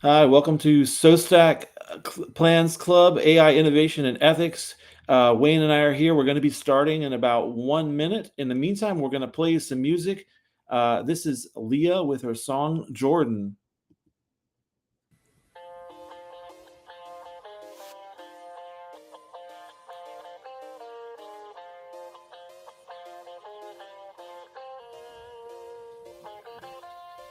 Hi, welcome to SoStack Plans Club, AI Innovation and Ethics. Wayne and I are here. We're going to be starting in about 1 minute. In the meantime, we're going to play some music. This is Leah with her song Jordan.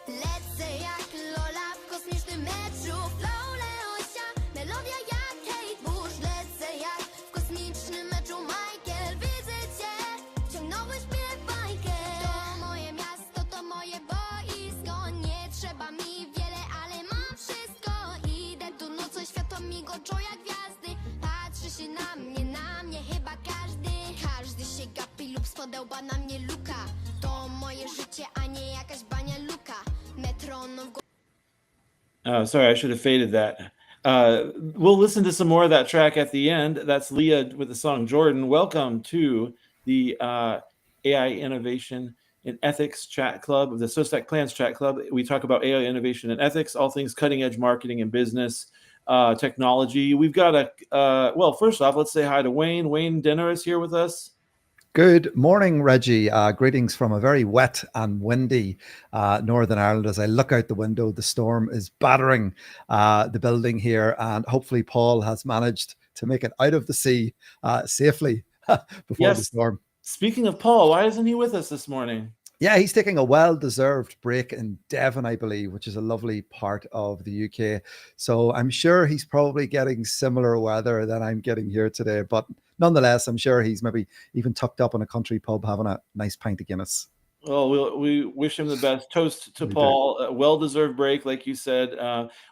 Lecę jak Lola w kosmicznym meczu. Flow Leosia, melodia jak Kate Bush. Lecę jak w kosmicznym meczu Michael. Widzę cię, wciągnąłeś mnie w bajkę. To moje miasto, to moje boisko. Nie trzeba mi wiele, ale mam wszystko. Idę tu nocą, światło migoczą jak gwiazdy. Patrzy się na mnie chyba każdy. Każdy się gapi lub spodełba na mnie luka. To moje życie, a nie jakaś bania luka. Sorry, I should have faded that. We'll listen to some more of that track at the end. That's Leah with the song Jordan. Welcome to the AI Innovation and Ethics Chat Club, the SoStack Plans Chat Club. We talk about AI innovation and ethics, all things cutting edge marketing and business technology. We've got well, first off, let's say hi to Wayne. Wayne Denner is here with us. Good morning, Reggie. Greetings from a very wet and windy Northern Ireland. As I look out the window, the storm is battering the building here, and hopefully Paul has managed to make it out of the sea safely before the storm. Speaking of Paul, why isn't he with us this morning? Yeah, he's taking a well-deserved break in Devon, I believe, which is a lovely part of the UK. So I'm sure he's probably getting similar weather than I'm getting here today. But nonetheless, I'm sure he's maybe even tucked up in a country pub having a nice pint of Guinness. Well, we wish him the best. Toast to Paul. A well-deserved break, like you said.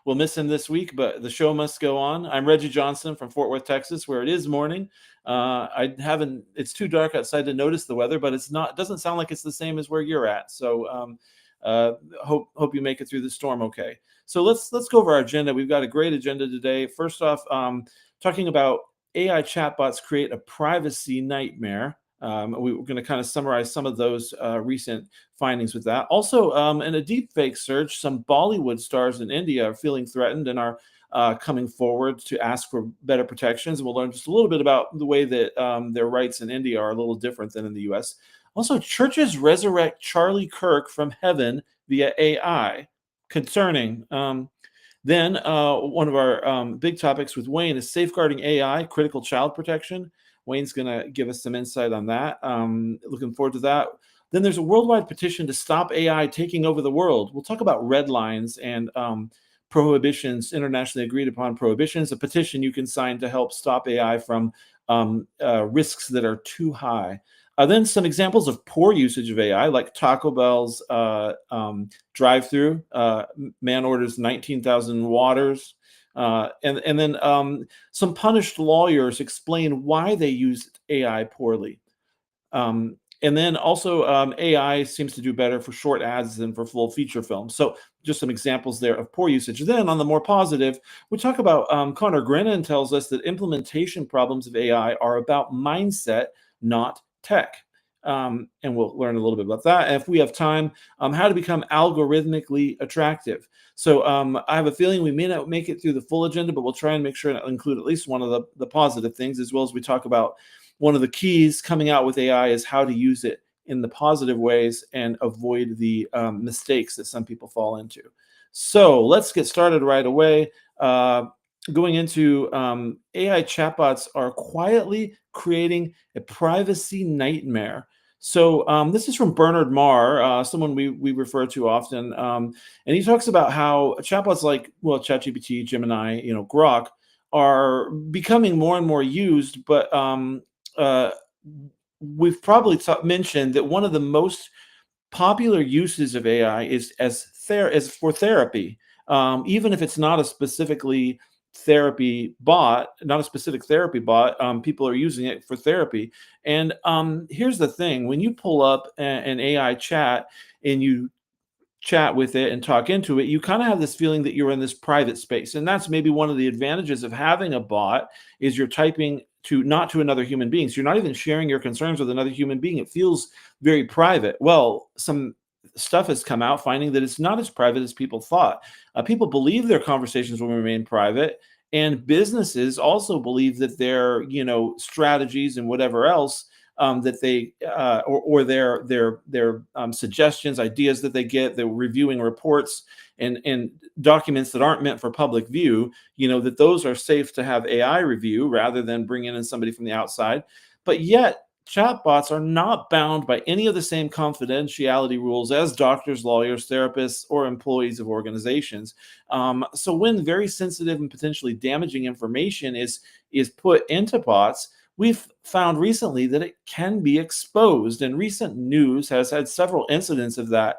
We'll miss him this week, but the show must go on. I'm Reggie Johnson from Fort Worth, Texas, where it is morning. It's too dark outside to notice the weather, but it doesn't sound like it's the same as where you're at. So hope you make it through the storm okay. So let's go over our agenda. We've got a great agenda today. First off, talking about AI chatbots create a privacy nightmare. We're going to kind of summarize some of those recent findings with that. Also, in a deepfake search, some Bollywood stars in India are feeling threatened and are coming forward to ask for better protections. And we'll learn just a little bit about the way that their rights in India are a little different than in the US. Also, churches resurrect Charlie Kirk from heaven via AI. Concerning. Then one of our big topics with Wayne is safeguarding AI, critical child protection. Wayne's going to give us some insight on that. Looking forward to that. Then there's a worldwide petition to stop AI taking over the world. We'll talk about red lines and prohibitions, internationally agreed upon prohibitions, a petition you can sign to help stop AI from risks that are too high. Then some examples of poor usage of AI, like Taco Bell's drive-through. Man orders 19,000 waters. And then some punished lawyers explain why they used AI poorly. And then also AI seems to do better for short ads than for full feature films. So just some examples there of poor usage. Then on the more positive, we talk about Connor Grennan tells us that implementation problems of AI are about mindset, not tech. And we'll learn a little bit about that. And if we have time, how to become algorithmically attractive. So I have a feeling we may not make it through the full agenda, but we'll try and make sure to include at least one of the positive things, as well as we talk about one of the keys coming out with AI is how to use it in the positive ways and avoid the mistakes that some people fall into. So let's get started right away. Going into AI chatbots are quietly creating a privacy nightmare. So this is from Bernard Marr, someone we refer to often, and he talks about how chatbots like ChatGPT, Gemini, Grok are becoming more and more used, but we've probably mentioned that one of the most popular uses of AI is as for therapy, even if it's not a specifically therapy bot, not a specific therapy bot. People are using it for therapy. And here's the thing: when you pull up an AI chat and you chat with it and talk into it, you kind of have this feeling that you're in this private space. And that's maybe one of the advantages of having a bot is you're typing not to another human being. So you're not even sharing your concerns with another human being. It feels very private. Well, some stuff has come out finding that it's not as private as people thought. People believe their conversations will remain private, and businesses also believe that their strategies and whatever else that they or their suggestions, ideas that they get, they're reviewing reports and documents that aren't meant for public view, that those are safe to have AI review rather than bringing in somebody from the outside. But yet chatbots are not bound by any of the same confidentiality rules as doctors, lawyers, therapists, or employees of organizations. So when very sensitive and potentially damaging information is put into bots, we've found recently that it can be exposed, and recent news has had several incidents of that.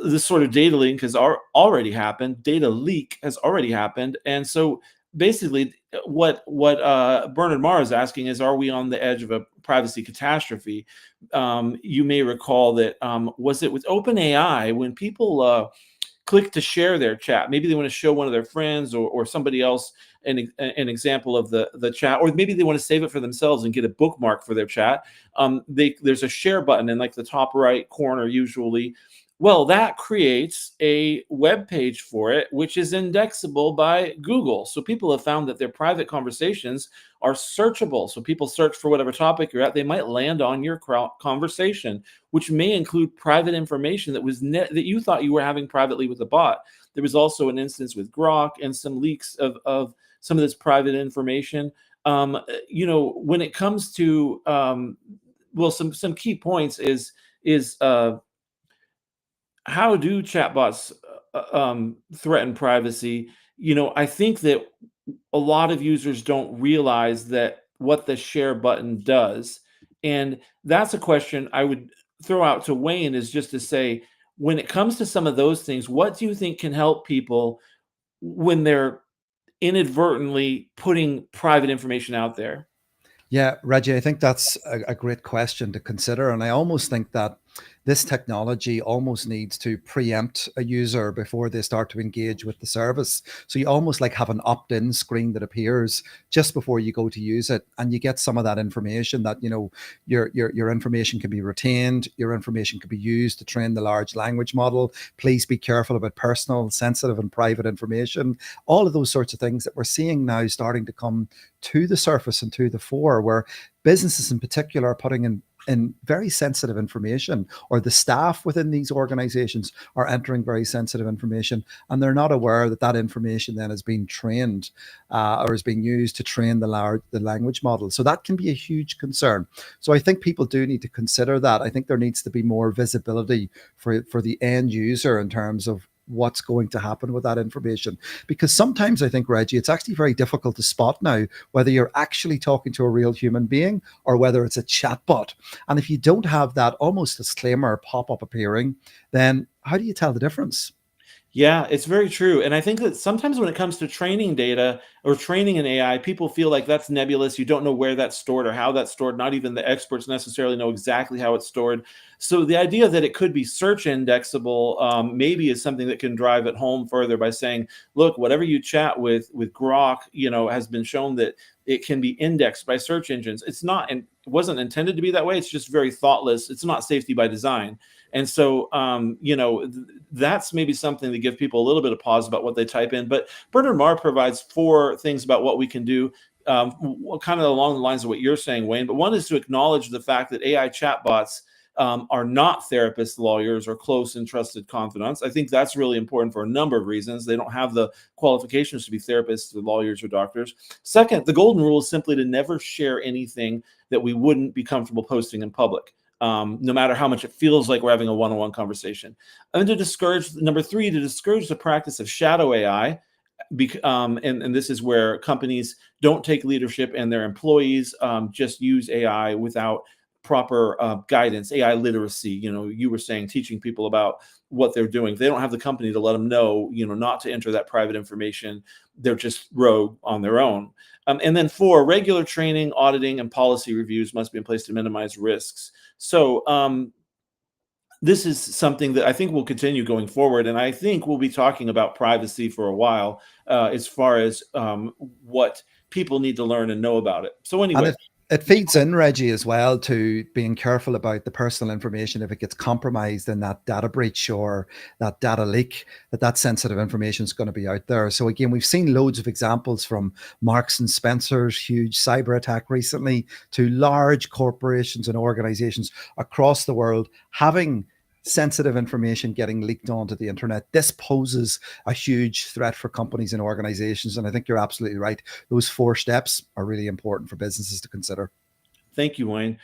This sort of data leak has already happened. Data leak has already happened, and so basically, what Bernard Marr is asking is, are we on the edge of a privacy catastrophe? You may recall that was it with OpenAI when people click to share their chat? Maybe they want to show one of their friends or somebody else an example of the chat, or maybe they want to save it for themselves and get a bookmark for their chat. There's a share button in like the top right corner usually. Well, that creates a web page for it, which is indexable by Google. So people have found that their private conversations are searchable. So people search for whatever topic you're at, they might land on your conversation, which may include private information that was that you thought you were having privately with the bot. There was also an instance with Grok and some leaks of some of this private information. When it comes to some key points is how do chatbots threaten privacy? I think that a lot of users don't realize that what the share button does. And that's a question I would throw out to Wayne, is just to say, when it comes to some of those things, what do you think can help people when they're inadvertently putting private information out there? Yeah, Reggie, I think that's a great question to consider. And I almost think that this technology almost needs to preempt a user before they start to engage with the service. So you almost like have an opt-in screen that appears just before you go to use it, and you get some of that information that, your information can be retained, your information can be used to train the large language model. Please be careful about personal, sensitive, and private information. All of those sorts of things that we're seeing now starting to come to the surface and to the fore, where businesses in particular are putting in very sensitive information, or the staff within these organizations are entering very sensitive information, and they're not aware that that information then is being trained or is being used to train the language model. So that can be a huge concern. So I think people do need to consider that. I think there needs to be more visibility for the end user in terms of what's going to happen with that information. Because sometimes I think, Reggie, it's actually very difficult to spot now whether you're actually talking to a real human being or whether it's a chatbot. And if you don't have that almost disclaimer pop-up appearing, then how do you tell the difference? Yeah, it's very true. And I think that sometimes when it comes to training data or training an AI, people feel like that's nebulous. You don't know where that's stored or how that's stored. Not even the experts necessarily know exactly how it's stored. So the idea that it could be search indexable maybe is something that can drive it home further by saying, look, whatever you chat with Grok, has been shown that it can be indexed by search engines. It's not, and it wasn't intended to be that way. It's just very thoughtless. It's not safety by design. And so, that's maybe something to give people a little bit of pause about what they type in. But Bernard Marr provides 4 things about what we can do, kind of along the lines of what you're saying, Wayne. But one is to acknowledge the fact that AI chatbots are not therapists, lawyers, or close and trusted confidants. I think that's really important for a number of reasons. They don't have the qualifications to be therapists or lawyers or doctors. Second, the golden rule is simply to never share anything that we wouldn't be comfortable posting in public. No matter how much it feels like we're having a one-on-one conversation. And to discourage, number 3, to discourage the practice of shadow AI. And this is where companies don't take leadership and their employees just use AI without proper guidance, AI literacy. You were saying teaching people about what they're doing. If they don't have the company to let them know, not to enter that private information, they're just rogue on their own. And then 4, regular training, auditing, and policy reviews must be in place to minimize risks. So this is something that I think will continue going forward. And I think we'll be talking about privacy for a while as far as what people need to learn and know about it. So anyway. It feeds in, Reggie, as well, to being careful about the personal information if it gets compromised in that data breach or that data leak, that sensitive information is going to be out there. So again, we've seen loads of examples from Marks and Spencer's huge cyber attack recently to large corporations and organizations across the world having sensitive information getting leaked onto the internet. This poses a huge threat for companies and organizations. And I think you're absolutely right. Those 4 steps are really important for businesses to consider. Thank you, Wayne.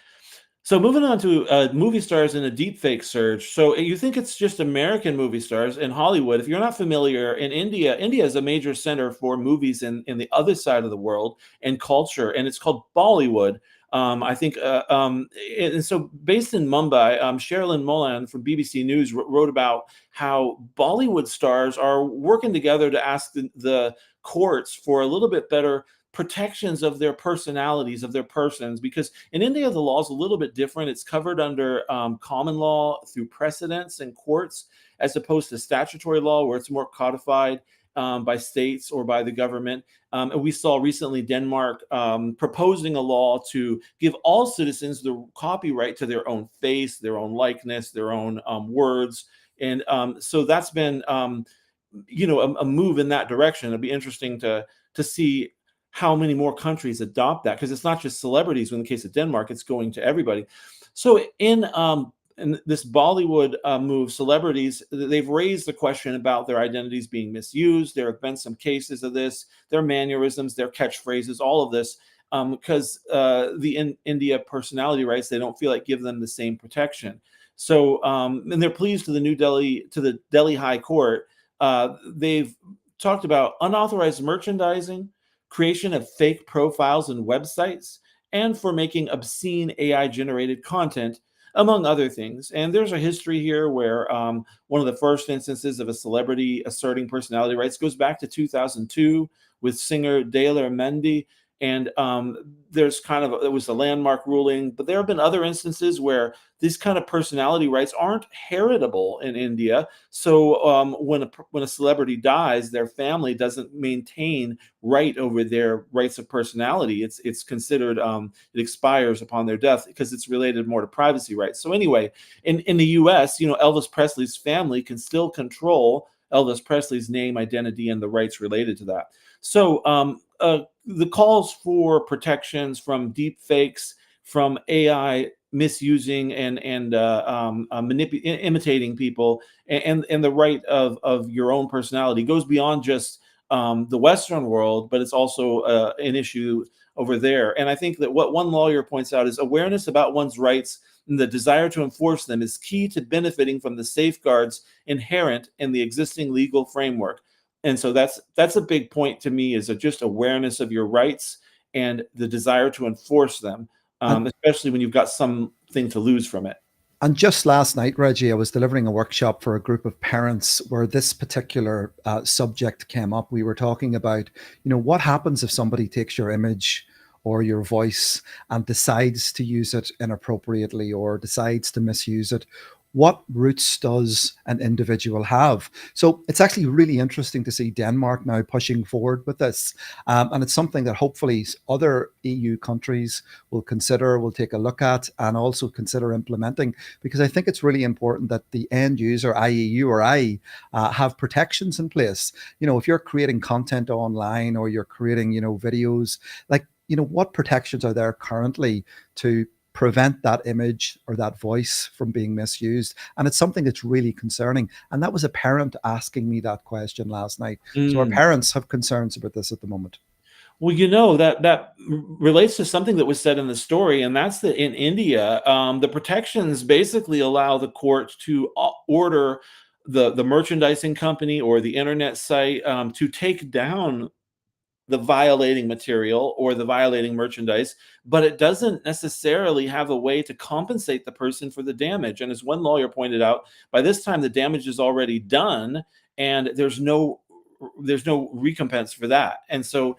So moving on to movie stars in a deepfake surge. So you think it's just American movie stars in Hollywood. If you're not familiar, in India is a major center for movies in the other side of the world and culture, and it's called Bollywood. I think, and so based in Mumbai, Sherilyn Molan from BBC News wrote about how Bollywood stars are working together to ask the courts for a little bit better protections of their personalities, of their persons, because in India, the law is a little bit different. It's covered under common law through precedents and courts, as opposed to statutory law, where it's more codified by states or by the government. And we saw recently Denmark proposing a law to give all citizens the copyright to their own face, their own likeness, their own words. And so that's been, a move in that direction. It'll be interesting to see how many more countries adopt that, because it's not just celebrities. In the case of Denmark, it's going to everybody. So in this Bollywood move, celebrities, they've raised the question about their identities being misused. There have been some cases of this, their mannerisms, their catchphrases, all of this, because the India personality rights, they don't feel like give them the same protection. So, and they're pleased to the Delhi High Court. They've talked about unauthorized merchandising, creation of fake profiles and websites, and for making obscene AI-generated content, among other things. And there's a history here where one of the first instances of a celebrity asserting personality rights goes back to 2002 with singer Daler Mehndi. And there's it was a landmark ruling, but there have been other instances where these kind of personality rights aren't heritable in India. So when a celebrity dies, their family doesn't maintain right over their rights of personality. It's considered it expires upon their death because it's related more to privacy rights. So anyway, in the U.S., Elvis Presley's family can still control Elvis Presley's name, identity, and the rights related to that. So the calls for protections from deep fakes, from AI misusing and imitating people, and the right of your own personality goes beyond just the Western world, but it's also an issue over there. And I think that what one lawyer points out is awareness about one's rights and the desire to enforce them is key to benefiting from the safeguards inherent in the existing legal framework. And so that's a big point to me, is just awareness of your rights and the desire to enforce them, especially when you've got something to lose from it. And just last night, Reggie, I was delivering a workshop for a group of parents where this particular subject came up. We were talking about, what happens if somebody takes your image or your voice and decides to use it inappropriately or decides to misuse it. What roots does an individual have? So it's actually really interesting to see Denmark now pushing forward with this. And it's something that hopefully other EU countries will consider, will take a look at, and also consider implementing, because I think it's really important that the end user, i.e. you or I, have protections in place. If you're creating content online or you're creating, videos, what protections are there currently to prevent that image or that voice from being misused? And it's something that's really concerning. And that was a parent asking me that question last night. So our parents have concerns about this at the moment. Well, that relates to something that was said in the story, and that's that in India, the protections basically allow the court to order the merchandising company or the internet site to take down the violating material or the violating merchandise, but it doesn't necessarily have a way to compensate the person for the damage. And as one lawyer pointed out, by this time the damage is already done and there's no recompense for that. And so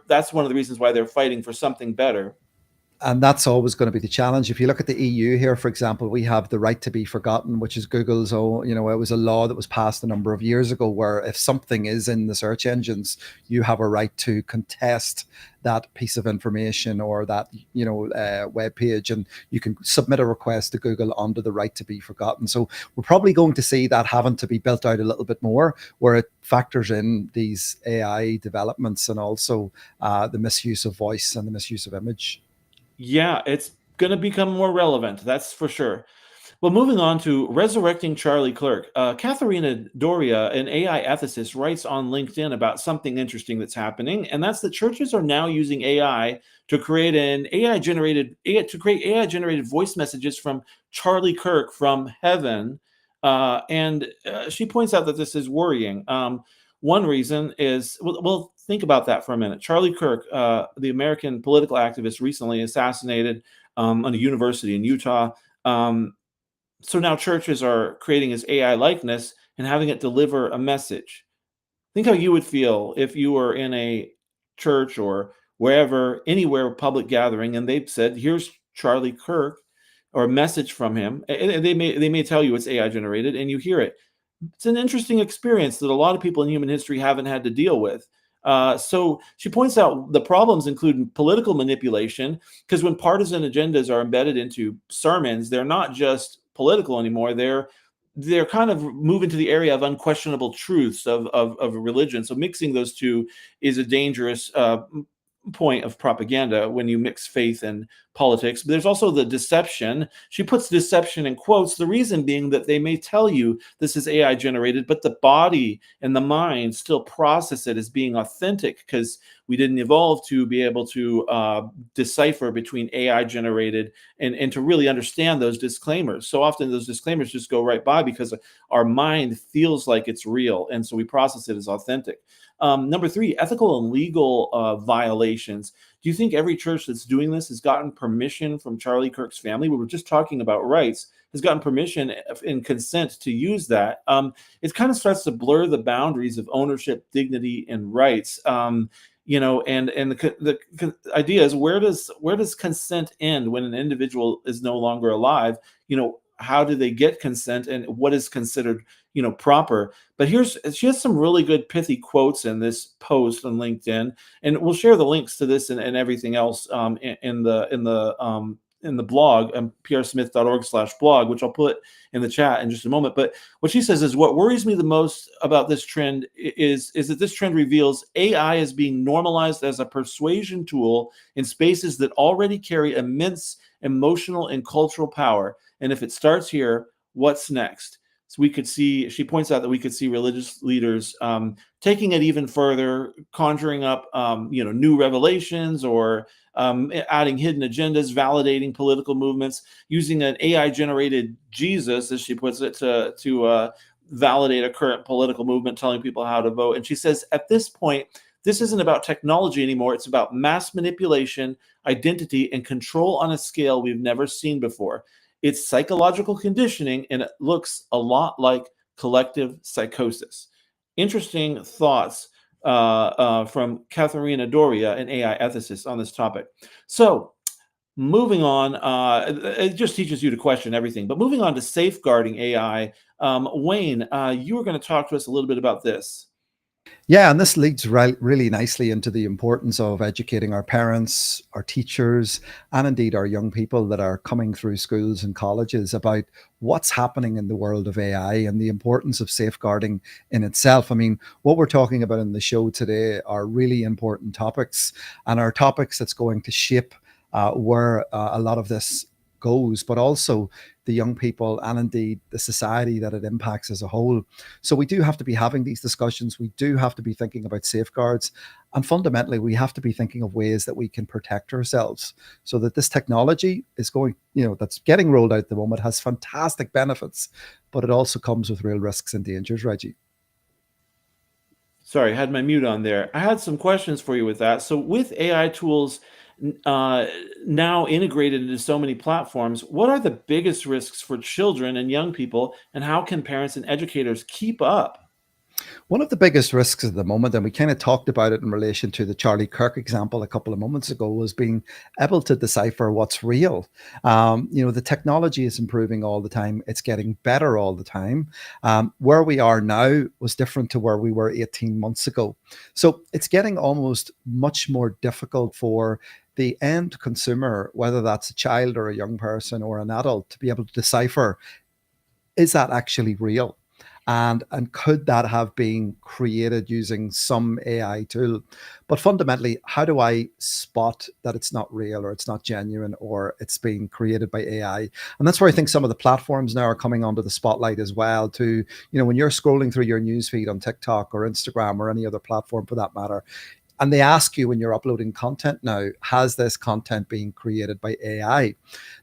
that's one of the reasons why they're fighting for something better. And that's always going to be the challenge. If you look at the EU here, for example, we have the right to be forgotten, which is Google's own, it was a law that was passed a number of years ago where if something is in the search engines, you have a right to contest that piece of information or that, web page, and you can submit a request to Google under the right to be forgotten. So we're probably going to see that having to be built out a little bit more, where it factors in these AI developments and also the misuse of voice and the misuse of image. Yeah, it's going to become more relevant. That's for sure. Well, moving on to resurrecting Charlie Clerk. Katharina Doria, an AI ethicist, writes on LinkedIn about something interesting that's happening, and that's that churches are now using AI to create AI generated voice messages from Charlie Kirk from heaven. And she points out that this is worrying. One reason is, well, think about that for a minute. Charlie Kirk, the American political activist, recently assassinated on a university in Utah. So now churches are creating his AI likeness and having it deliver a message. Think how you would feel if you were in a church or wherever, anywhere, public gathering, and they said, "Here's Charlie Kirk," or a message from him. And they may tell you it's AI generated, and you hear it. It's an interesting experience that a lot of people in human history haven't had to deal with. So she points out the problems include political manipulation, because when partisan agendas are embedded into sermons, they're not just political anymore. They're kind of moving to the area of unquestionable truths of religion. So mixing those two is a dangerous point of propaganda when you mix faith and politics. But there's also the deception. She puts deception in quotes, the reason being that they may tell you this is AI generated, but the body and the mind still process it as being authentic, because we didn't evolve to be able to decipher between AI generated and to really understand those disclaimers. So often those disclaimers just go right by because our mind feels like it's real, and so we process it as authentic. Number three, ethical and legal violations. Do you think every church that's doing this has gotten permission from Charlie Kirk's family? We were just talking about rights. Has gotten permission and consent to use that. It kind of starts to blur the boundaries of ownership, dignity, and rights. And the idea is, where does consent end when an individual is no longer alive? How do they get consent, and what is considered proper? But she has some really good pithy quotes in this post on LinkedIn, and we'll share the links to this and everything else in the blog, prsmith.org/blog, which I'll put in the chat in just a moment. But what she says is, what worries me the most about this trend is that this trend reveals AI is being normalized as a persuasion tool in spaces that already carry immense emotional and cultural power. And if it starts here, what's next? So she points out that we could see religious leaders taking it even further, conjuring up, new revelations, or adding hidden agendas, validating political movements, using an AI-generated Jesus, as she puts it, to validate a current political movement, telling people how to vote. And she says, at this point, this isn't about technology anymore. It's about mass manipulation, identity, and control on a scale we've never seen before. It's psychological conditioning, and it looks a lot like collective psychosis. Interesting thoughts from Katharina Doria, an AI ethicist, on this topic. So moving on, it just teaches you to question everything. But moving on to safeguarding AI, Wayne, you were going to talk to us a little bit about this. Yeah, and this leads really nicely into the importance of educating our parents, our teachers, and indeed our young people that are coming through schools and colleges about what's happening in the world of AI and the importance of safeguarding in itself. I mean, what we're talking about in the show today are really important topics, and are topics that's going to shape where a lot of this goes, but also the young people and indeed the society that it impacts as a whole. So we do have to be having these discussions. We do have to be thinking about safeguards, and fundamentally we have to be thinking of ways that we can protect ourselves, so that this technology is going, that's getting rolled out at the moment, has fantastic benefits, but it also comes with real risks and dangers. Reggie. Sorry, I had my mute on there. I had some questions for you with that. So with AI tools now integrated into so many platforms, what are the biggest risks for children and young people, and how can parents and educators keep up? One of the biggest risks at the moment, and we kind of talked about it in relation to the Charlie Kirk example a couple of moments ago, was being able to decipher what's real. The technology is improving all the time. It's getting better all the time. Where we are now was different to where we were 18 months ago. So it's getting almost much more difficult for the end consumer, whether that's a child or a young person or an adult, to be able to decipher, is that actually real? And could that have been created using some AI tool? But fundamentally, how do I spot that it's not real or it's not genuine or it's being created by AI? And that's where I think some of the platforms now are coming onto the spotlight as well. When you're scrolling through your newsfeed on TikTok or Instagram or any other platform for that matter, and they ask you when you're uploading content now, has this content been created by AI?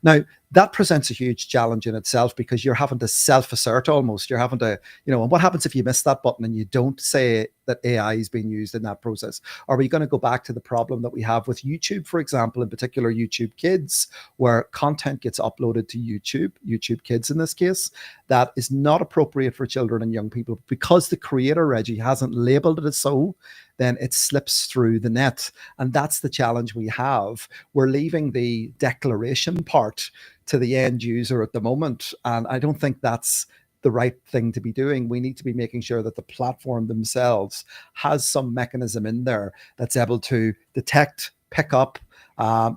Now, that presents a huge challenge in itself because you're having to self-assert almost. You're having to, and what happens if you miss that button and you don't say that AI is being used in that process? Are we going to go back to the problem that we have with YouTube, for example, in particular YouTube Kids, where content gets uploaded to YouTube Kids in this case, that is not appropriate for children and young people because the creator, Reggie, hasn't labeled it as so, then it slips through the net. And that's the challenge we have. We're leaving the declaration part to the end user at the moment. And I don't think that's the right thing to be doing. We need to be making sure that the platform themselves has some mechanism in there that's able to detect, pick up,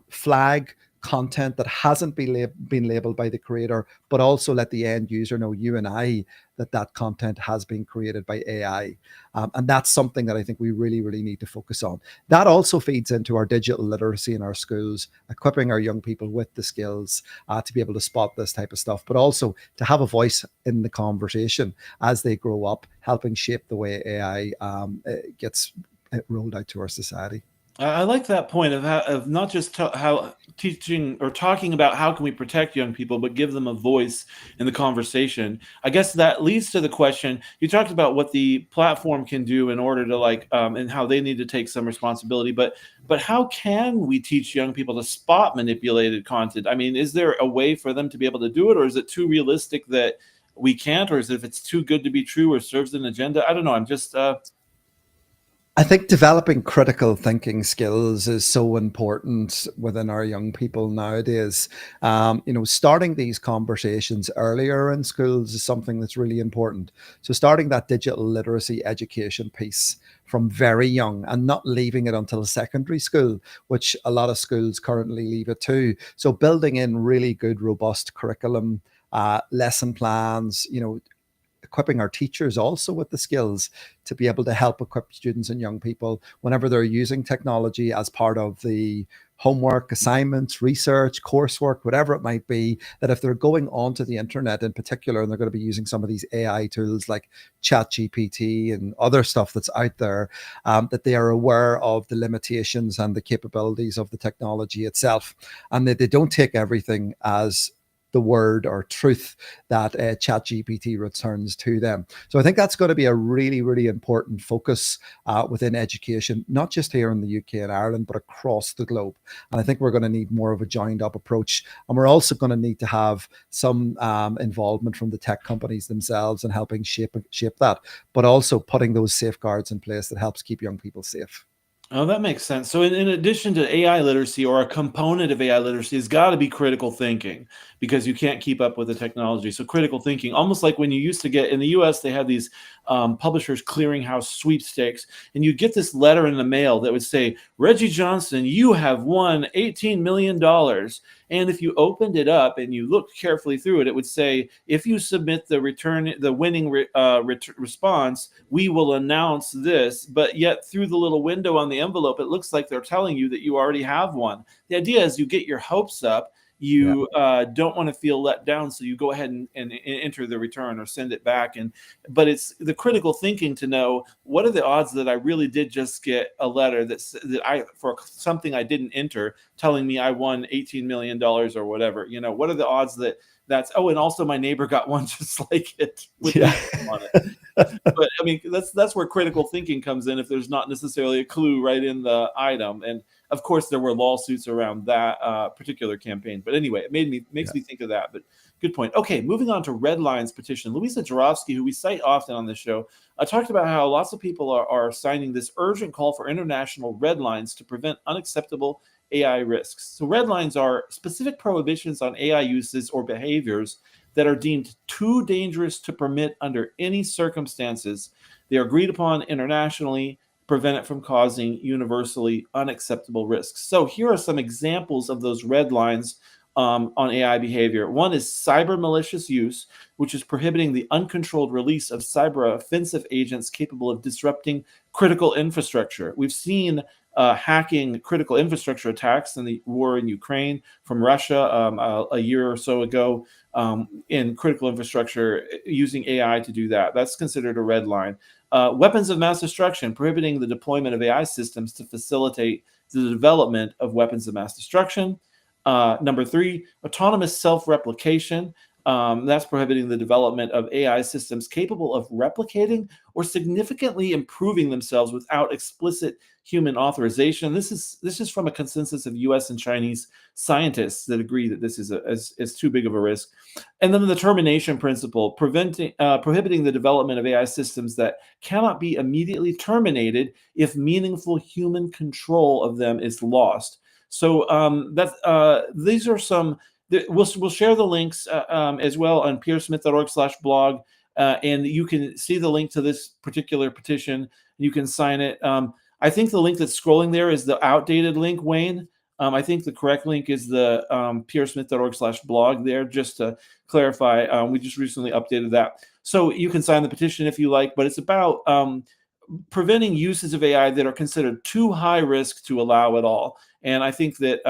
flag content that hasn't been labeled by the creator, but also let the end user know, you and I, that content has been created by AI. And that's something that I think we really, really need to focus on. That also feeds into our digital literacy in our schools, equipping our young people with the skills to be able to spot this type of stuff, but also to have a voice in the conversation as they grow up, helping shape the way AI gets rolled out to our society. I like that point of not just how teaching or talking about how can we protect young people, but give them a voice in the conversation. I guess that leads to the question you talked about what the platform can do in order to and how they need to take some responsibility. But how can we teach young people to spot manipulated content? I mean, is there a way for them to be able to do it, or is it too realistic that we can't, or is it if it's too good to be true or serves an agenda? I don't know. I'm just I think developing critical thinking skills is so important within our young people nowadays. Starting these conversations earlier in schools is something that's really important. So starting that digital literacy education piece from very young and not leaving it until secondary school, which a lot of schools currently leave it to. So building in really good, robust curriculum, lesson plans, equipping our teachers also with the skills to be able to help equip students and young people whenever they're using technology as part of the homework, assignments, research, coursework, whatever it might be, that if they're going onto the internet in particular and they're going to be using some of these AI tools like ChatGPT and other stuff that's out there, that they are aware of the limitations and the capabilities of the technology itself, and that they don't take everything as the word or truth that ChatGPT returns to them. So I think that's going to be a really, really important focus within education, not just here in the UK and Ireland, but across the globe. And I think we're going to need more of a joined up approach. And we're also going to need to have some involvement from the tech companies themselves in helping shape that, but also putting those safeguards in place that helps keep young people safe. Oh, that makes sense. So in addition to AI literacy, or a component of AI literacy, has got to be critical thinking, because you can't keep up with the technology. So critical thinking, almost like when you used to get in the US, they had these publishers clearinghouse sweepstakes, and you'd get this letter in the mail that would say, Reggie Johnson, you have won $18 million. And if you opened it up and you looked carefully through it, it would say, if you submit the winning response, we will announce this. But yet through the little window on the envelope, it looks like they're telling you that you already have one. The idea is you get your hopes up. You don't want to feel let down, so you go ahead and enter the return or send it back. But it's the critical thinking to know, what are the odds that I really did just get a letter for something I didn't enter, telling me I won $18 million or whatever. What are the odds that's and also my neighbor got one just like it with that on it. But I mean, that's where critical thinking comes in, if there's not necessarily a clue right in the item. And of course there were lawsuits around that particular campaign, but anyway, it makes me think of that. But Good point. Okay, moving on to Red Lines petition. Louisa Jarofsky, who we cite often on this show, talked about how lots of people are signing this urgent call for international red lines to prevent unacceptable AI risks. So red lines are specific prohibitions on AI uses or behaviors that are deemed too dangerous to permit under any circumstances. They are agreed upon internationally, prevent it from causing universally unacceptable risks. So here are some examples of those red lines on AI behavior. One is cyber malicious use, which is prohibiting the uncontrolled release of cyber offensive agents capable of disrupting critical infrastructure. We've seen hacking critical infrastructure attacks in the war in Ukraine from Russia a year or so ago in critical infrastructure using AI to do that. That's considered a red line. Weapons of mass destruction, prohibiting the deployment of AI systems to facilitate the development of weapons of mass destruction. Number 3, autonomous self-replication. That's prohibiting the development of AI systems capable of replicating or significantly improving themselves without explicit human authorization. This is from a consensus of U.S. and Chinese scientists that agree that this is too big of a risk. And then the termination principle, prohibiting the development of AI systems that cannot be immediately terminated if meaningful human control of them is lost. So these are some. We'll share the links as well on petersmith.org/blog, and you can see the link to this particular petition. You can sign it. I think the link that's scrolling there is the outdated link, Wayne. I think the correct link is the petersmith.org/blog there, just to clarify. We just recently updated that. So you can sign the petition if you like, but it's about preventing uses of AI that are considered too high risk to allow at all. And I think that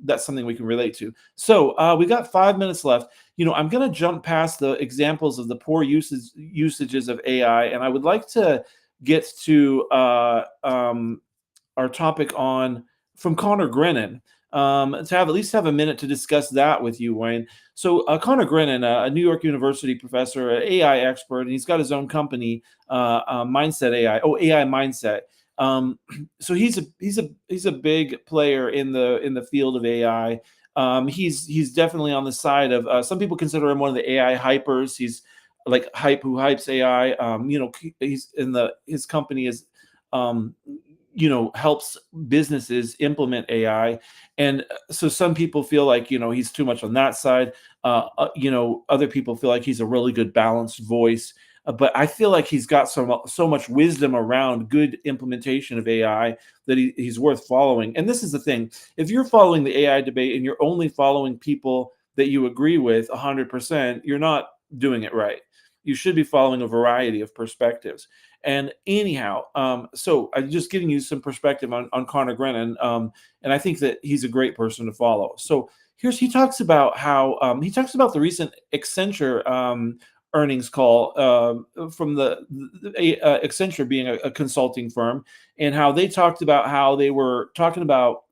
that's something we can relate to. So we got 5 minutes left. I'm going to jump past the examples of the poor usages of AI, and I would like to get to our topic from Connor Grennan, to at least have a minute to discuss that with you, Wayne. So Connor Grennan, a New York University professor, an AI expert, and he's got his own company, Mindset AI. AI Mindset. So he's a big player in the field of AI. He's definitely on the side of some people consider him one of the AI hypers. He's like Hype, who hypes AI. He's his company is helps businesses implement AI, and so some people feel like he's too much on that side. Other people feel like he's a really good balanced voice. But I feel like he's got so much wisdom around good implementation of AI that he's worth following. And this is the thing: if you're following the AI debate and you're only following people that you agree with 100%, you're not doing it right. You should be following a variety of perspectives. And anyhow, so I'm just giving you some perspective on Connor Grennan, and I think that he's a great person to follow. So he talks about how the recent Accenture earnings call from the Accenture being a consulting firm, and how they talked about how they were talking about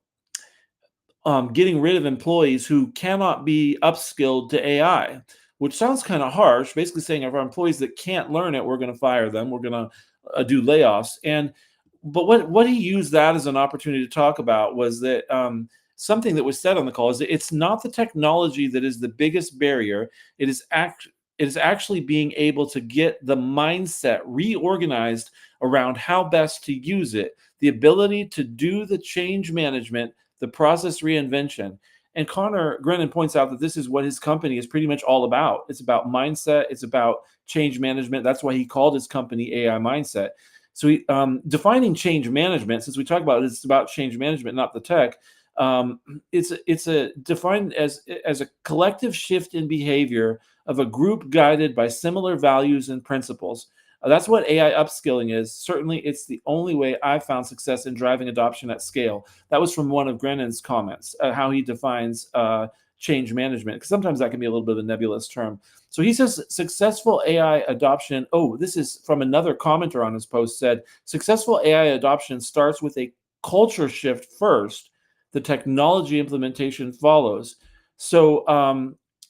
getting rid of employees who cannot be upskilled to AI, which sounds kind of harsh, basically saying if our employees that can't learn it, we're going to fire them. We're going to do layoffs. But what he used that as an opportunity to talk about was that something that was said on the call is that it's not the technology that is the biggest barrier. It is actually being able to get the mindset reorganized around how best to use it, the ability to do the change management, the process reinvention. And Connor Grennan points out that this is what his company is pretty much all about. It's about mindset. It's about change management. That's why he called his company AI Mindset. So defining change management, since we talk about it, it's about change management, not the tech. It's defined as a collective shift in behavior of a group guided by similar values and principles. That's what AI upskilling is. Certainly, it's the only way I've found success in driving adoption at scale. That was from one of Grennan's comments, how he defines change management, because sometimes that can be a little bit of a nebulous term. So he says successful AI adoption. Oh, this is from another commenter on his post, said successful AI adoption starts with a culture shift first. The technology implementation follows. So,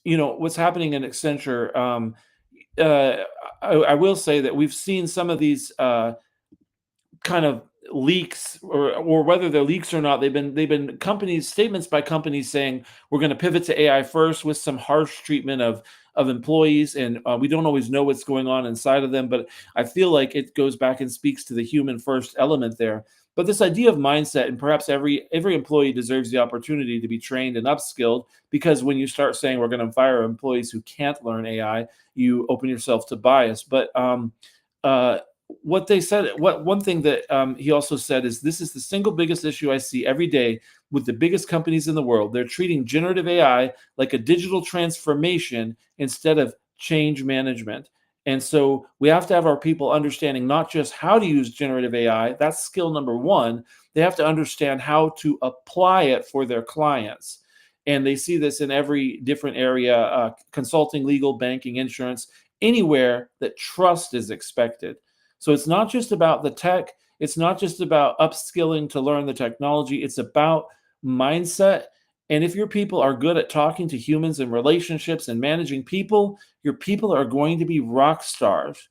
what's happening in Accenture, I will say that we've seen some of these kind of leaks, or whether they're leaks or not, they've been companies, statements by companies saying we're going to pivot to AI first, with some harsh treatment of employees, and we don't always know what's going on inside of them. But I feel like it goes back and speaks to the human first element there. But this idea of mindset, and perhaps every employee deserves the opportunity to be trained and upskilled, because when you start saying we're going to fire employees who can't learn AI, you open yourself to bias. But what they said, one thing that he also said is, this is the single biggest issue I see every day with the biggest companies in the world. They're treating generative AI like a digital transformation instead of change management. And so we have to have our people understanding not just how to use generative AI, that's skill number one. They have to understand how to apply it for their clients. And they see this in every different area, consulting, legal, banking, insurance, anywhere that trust is expected. So it's not just about the tech. It's not just about upskilling to learn the technology. It's about mindset. And if your people are good at talking to humans and relationships and managing people, your people are going to be rock stars.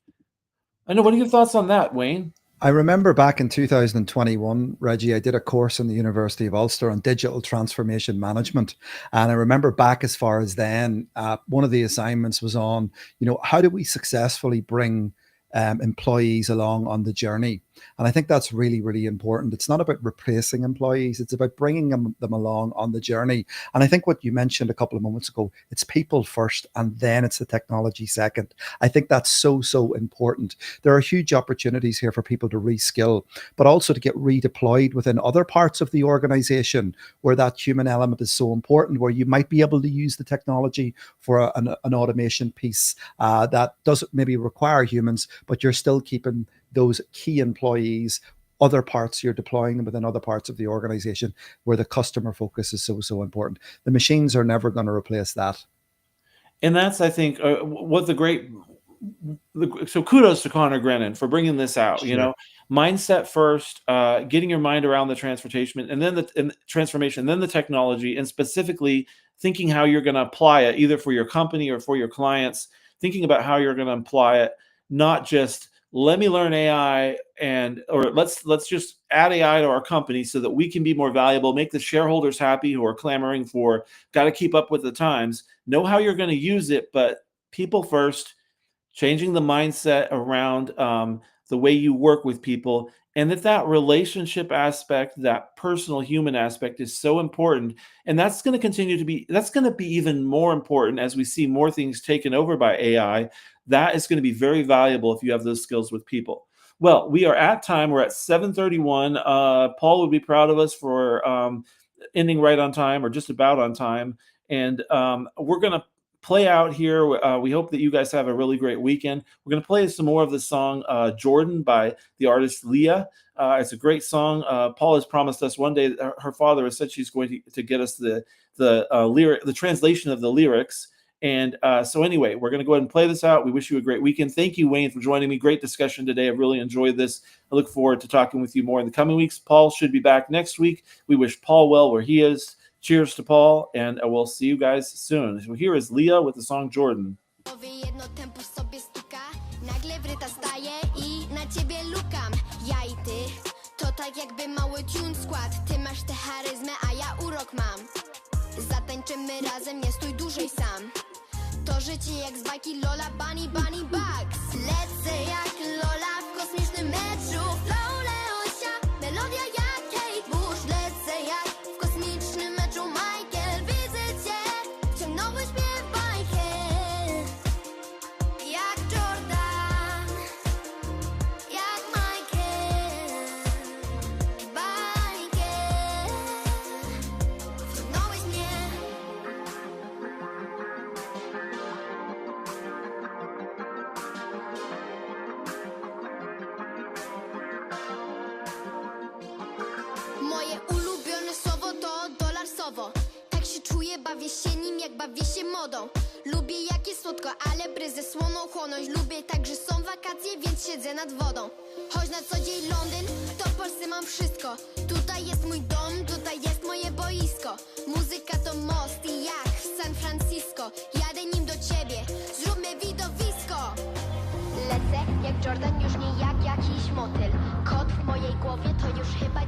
I know. What are your thoughts on that, Wayne? I remember back in 2021, Reggie, I did a course in the University of Ulster on digital transformation management. And I remember back as far as then, one of the assignments was on, how do we successfully bring employees along on the journey? And I think that's really, really important. It's not about replacing employees. It's about bringing them along on the journey. And I think what you mentioned a couple of moments ago, it's people first, and then it's the technology second. I think that's so, so important. There are huge opportunities here for people to reskill, but also to get redeployed within other parts of the organization where that human element is so important, where you might be able to use the technology for an automation piece that doesn't maybe require humans, but you're still keeping those key employees, other parts, you're deploying them within other parts of the organization where the customer focus is so, so important. The machines are never going to replace that. And that's, I think, what so kudos to Connor Grennan for bringing this out. Sure. Mindset first, getting your mind around the transformation, and then the transformation, and then the technology, and specifically thinking how you're going to apply it, either for your company or for your clients. Thinking about how you're going to apply it, not just let me learn AI or let's just add AI to our company so that we can be more valuable, make the shareholders happy who are clamoring for, got to keep up with the times. Know how you're going to use it, but people first, changing the mindset around the way you work with people, and that relationship aspect, that personal human aspect, is so important. And that's going to be even more important as we see more things taken over by AI. That is going to be very valuable if you have those skills with people. Well, we are at time. We're at 7:31. Paul would be proud of us for ending right on time, or just about on time. And we're going to play out here. We hope that you guys have a really great weekend. We're going to play some more of the song Jordan by the artist Leah. It's a great song. Paul has promised us one day, her father has said she's going to get us the translation of the lyrics. And so anyway, we're going to go ahead and play this out. We wish you a great weekend. Thank you, Wayne, for joining me. Great discussion today. I really enjoyed this. I look forward to talking with you more in the coming weeks. Paul should be back next week. We wish Paul well where he is. Cheers to Paul, and we'll see you guys soon. So here is Leah with the song Jordan. Jedno tempo sobie stuka, nagle wryta staje i na ciebie lukam. Ja i ty, to tak jakby mały tune skład. Ty masz tę charyzmę, a ja urok mam. Zatańczymy razem, nie stój dłużej sam. To życie jak z bajki Lola, Bunny, Bunny, Bugs. Lecę jak Lola w kosmicznym meczu. Flow Leosia, melodia jak Kate Bush. Lecę jak w kosmicznym meczu Michael. Widzę cię, wciągnąłeś mnie w bajkę. Jak Jordan, jak Michael. Bajkę, wciągnąłeś mnie. Moje ulubione słowo to dolarsowo. Tak się czuję, bawię się nim jak bawię się modą. Lubię jak jest słodko, ale bryzę słoną chłonąć. Lubię tak, że są wakacje, więc siedzę nad wodą. Choć na co dzień Londyn, to w Polsce mam wszystko. Tutaj jest mój dom, tutaj jest moje boisko. Muzyka to most i jak w San Francisco. Jadę nim do ciebie, zróbmy widowisko. Lecę Jak Jordan, już nie jak jakiś motyl. Kot w mojej głowie to już chyba